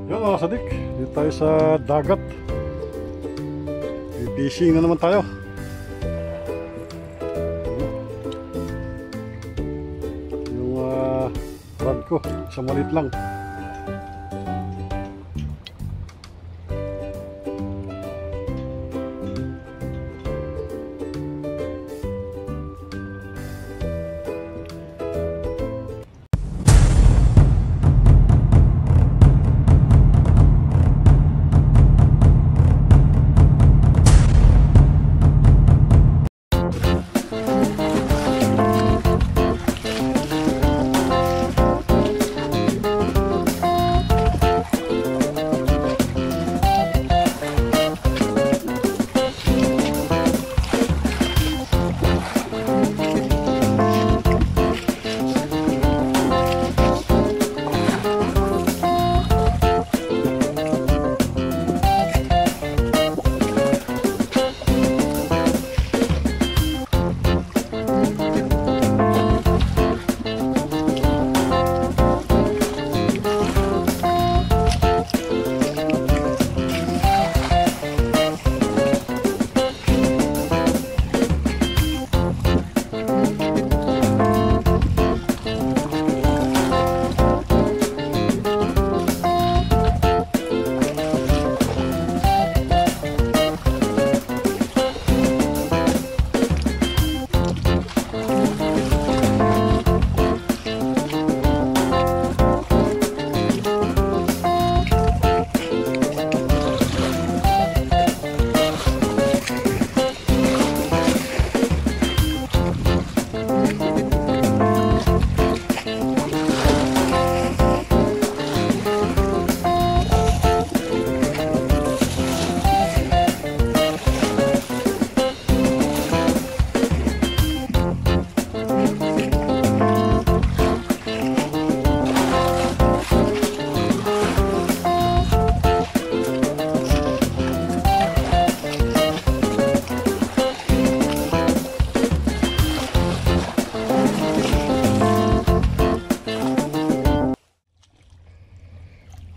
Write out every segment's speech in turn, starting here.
Yan mga sadik, dito tayo sa dagat. Fishing na naman tayo. Yung rod ko, isang maliit lang.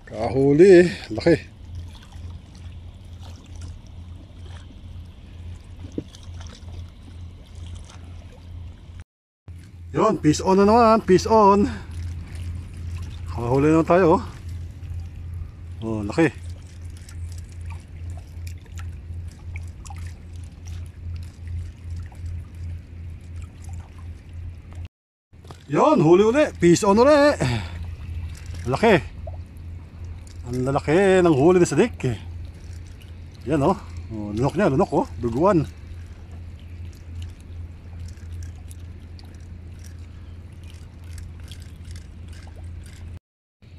Kahuli laki. Yun, fish on na naman, fish on. Kahuli na tayo. Oh, laki. Yun, huli uli, fish on uli. Laki. Ang lalaki ng huli ni SADIK. Yan oh. Lunok niya, lunok oh. Duguan.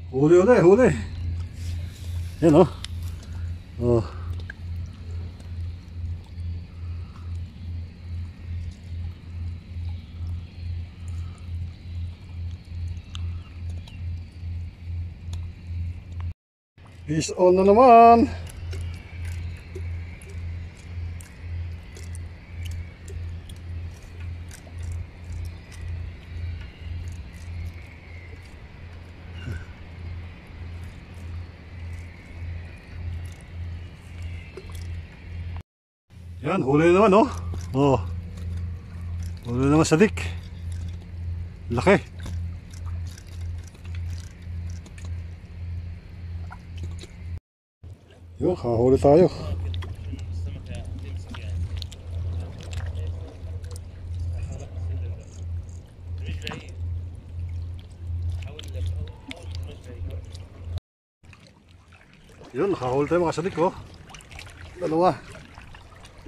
Huli ulit, huli. Yan oh. Oh. Fish on na naman. Yan, huli na naman oh. Oh. Huli na naman SADIK. Laki. Yo, kahuli tayo. Yun, nakahuli tayo mga SADIK oh. Dalawa.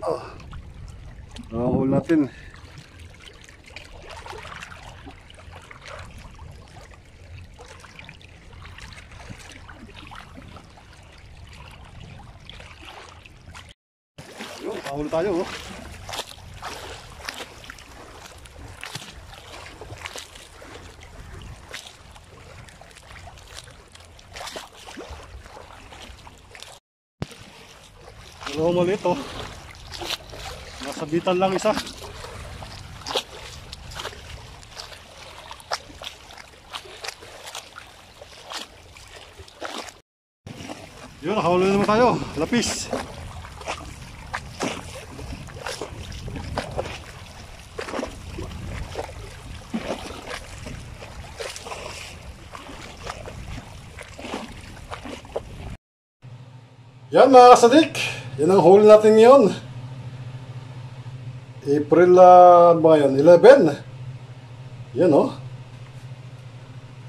Oh. Nakahuli natin. Nakahuli tayo oh. Dalawang maliit oh. Nasabitan lang isa. Yun, nakahuli naman tayo. Lapis. Yan mga kasadik, yan ang huli natin ngayon. April ano ba ngayon? 11. Yan o.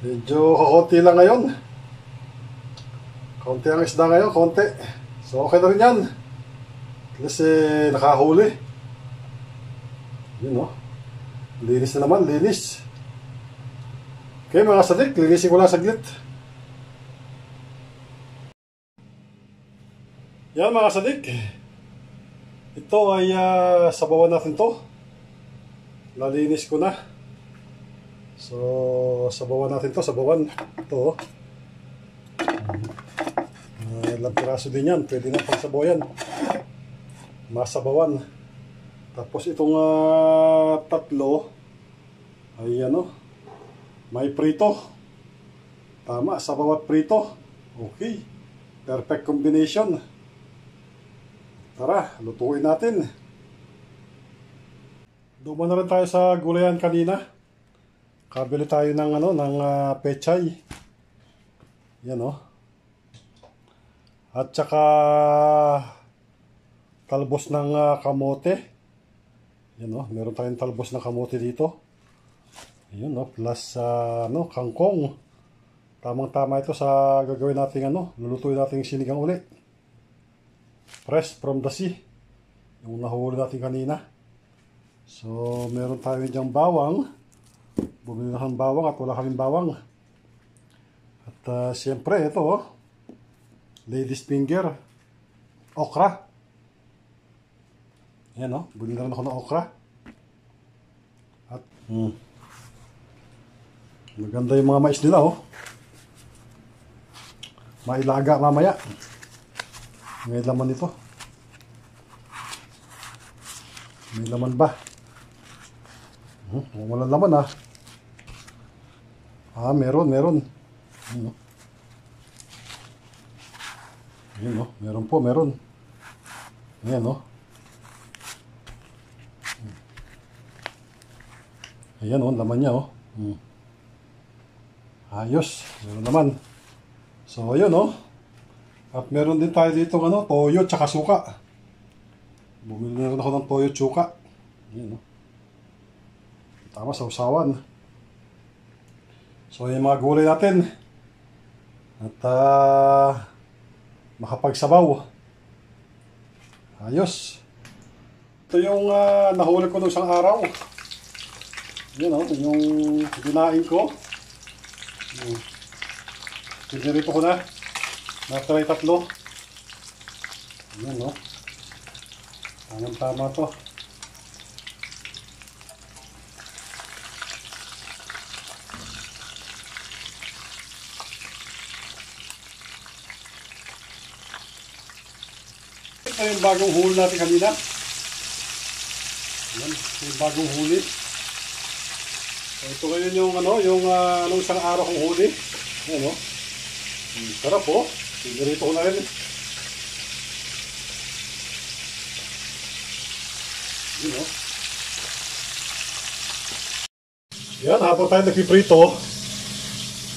Medyo kakunti lang ngayon. Konti ang isda ngayon, konti. So okay na rin yan. Kasi nakahuli. Yun o. Linis na naman, linis. Okay mga kasadik, linisin ko lang saglit. Yan mga kasadik, ito ay sabawan natin to. Nalinis ko na. So sabawan natin to, sabawan. Ito ilang piraso din yan, pwede na pang sabawan. Masabawan. Tapos itong tatlo ay may prito. Tama, sabaw at prito. Okay, perfect combination. Tara, lutuin natin. Duman na rin tayo sa gulayan kanina. Kabili tayo ng pechay. Yan o. At saka talbos ng kamote. Yan o, meron tayong talbos ng kamote dito. Yan o, plus kangkong. Tamang-tama ito sa gagawin natin lulutuin natin sinigang ulit. Fresh from the sea. Yung nahuli natin kanina. So, meron tayo dyang bawang. Bumili na ng bawang at wala kaming bawang. At siyempre, ito ladies finger. Okra. Yan bumili na rin ako ng okra. At maganda yung mga mais nila Mailaga mamaya. May laman ito. May laman ba? Walang laman meron. Ayan meron po, meron. Ayan Ayan laman niya Ayos, meron naman. So ayun at meron din tayo dito toyo tsaka suka. Bumili na rin ako ng toyo at suka. Ayan Tama, sausawan. So yung mga gulay natin. At makapagsabaw. Ayos. Ito yung nahuli ko nung isang araw. Yan yung dinain ko. Pinirito ko na. Natry 3. Yan Tama to. Ito yung bagong huli natin kanina. Yan, yung bagong huli. So, ito ngayon yung nung isang araw kong huli. Yan sarap Pinirito ko na rin. Yan, habang tayo nagpiprito,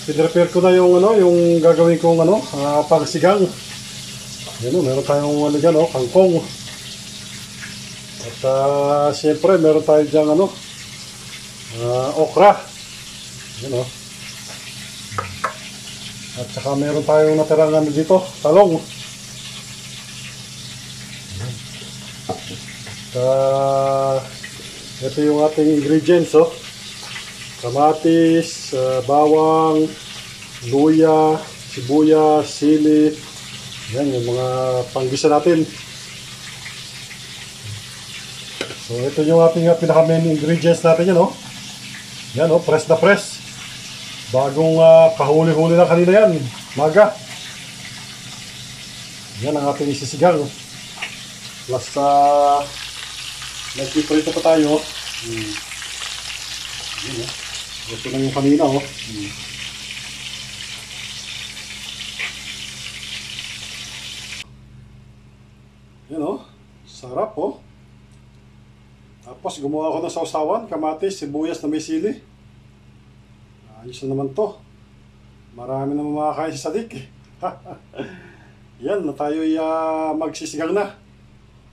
pinrepare ko na yung gagawin kong pagsigang. Yan meron tayong dyan kangkong. At siyempre meron tayo dyan okra. Yan At saka meron tayong natirang dito, talong. Ito yung ating ingredients kamatis, bawang, luya, sibuyas, sili. Yan yung mga panggisa natin. So ito yung ating pinaka-main ingredients natin yan press na press. Bagong kahuli-huli na kanina yan, maga. Yan ang ating isisigang. Plus nagpiprito pa tayo. Ito na yung kanina Yan o. Sarap o. Tapos gumawa ako ng sausawan, kamatis, sibuyas na may sili. Ayos na naman to. Marami na makakain sa SADIK. Yan, na tayo ay magsisigang na.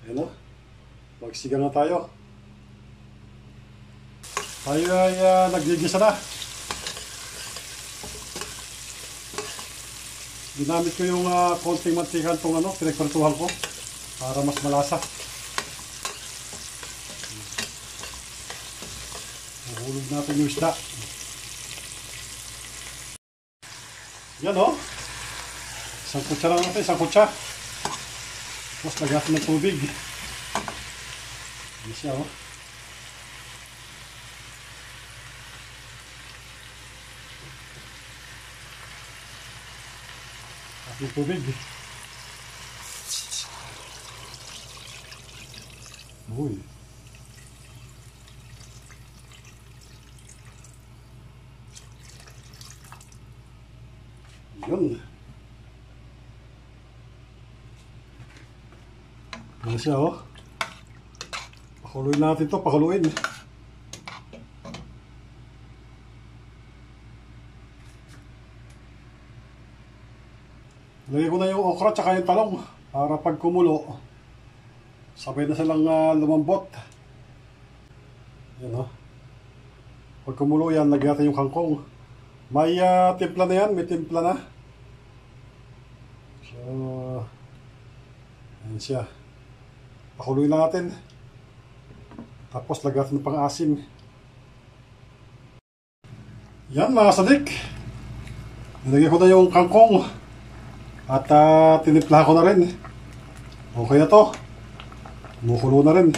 Ayan o. Magsigang na tayo. Tayo ay nagigisa na. Ginamit ko yung konting mantika itong pinagpertuhan ko para mas malasa. Mahulog natin yung isda. Yan o. Isang kutsa lang natin, isang kutsa. Tapos lagyan ng tubig. Yan siya o. Yung tubig. Uy. Yun. Ano siya oh. Pakuluin natin to, pakuluin. Lagay ko na yung okra tsaka yung talong para pag kumulo sabay na silang lumambot. Yan o. Pag kumulo yan, lagyan natin yung kangkong. May timpla na yan, may timpla na. So, yan siya. Pakuluin lang natin. Tapos lagyan natin ng pang-asim. Yan mga SADIK. Nilagay ko na yung kangkong. At tinipla ko na rin. Okay na to. Kumukulo na rin.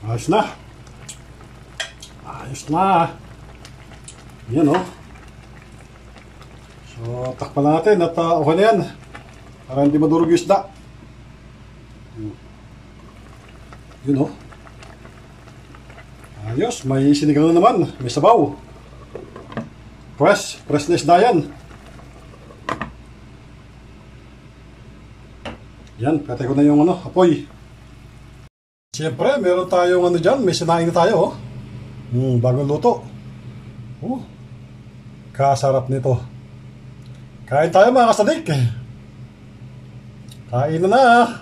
Ayos na. Ayos na. Yan o. So, takpan natin at okay na yan. Para hindi madurog yung isda. Yun o. Ayos, may sinigang na naman, may sabaw. Fresh na isda yan. Yan, patay ko na yung apoy. Siyempre, meron tayong dyan, may sinaing na tayo. Bagong luto. Kasarap nito. Kain tayo mga SADIK. Kain na.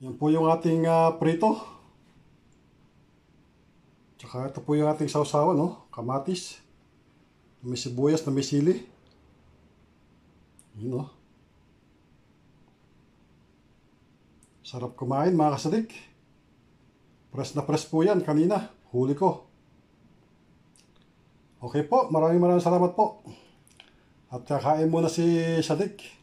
Yan po yung ating prito. Tsaka ito po yung ating sausawan, kamatis. May sibuyas na may sili. Yun o. Sarap kumain mga SADIK. Press na press po yan kanina. Huli ko. Okay po, maraming salamat po. At kain muna si SADIK.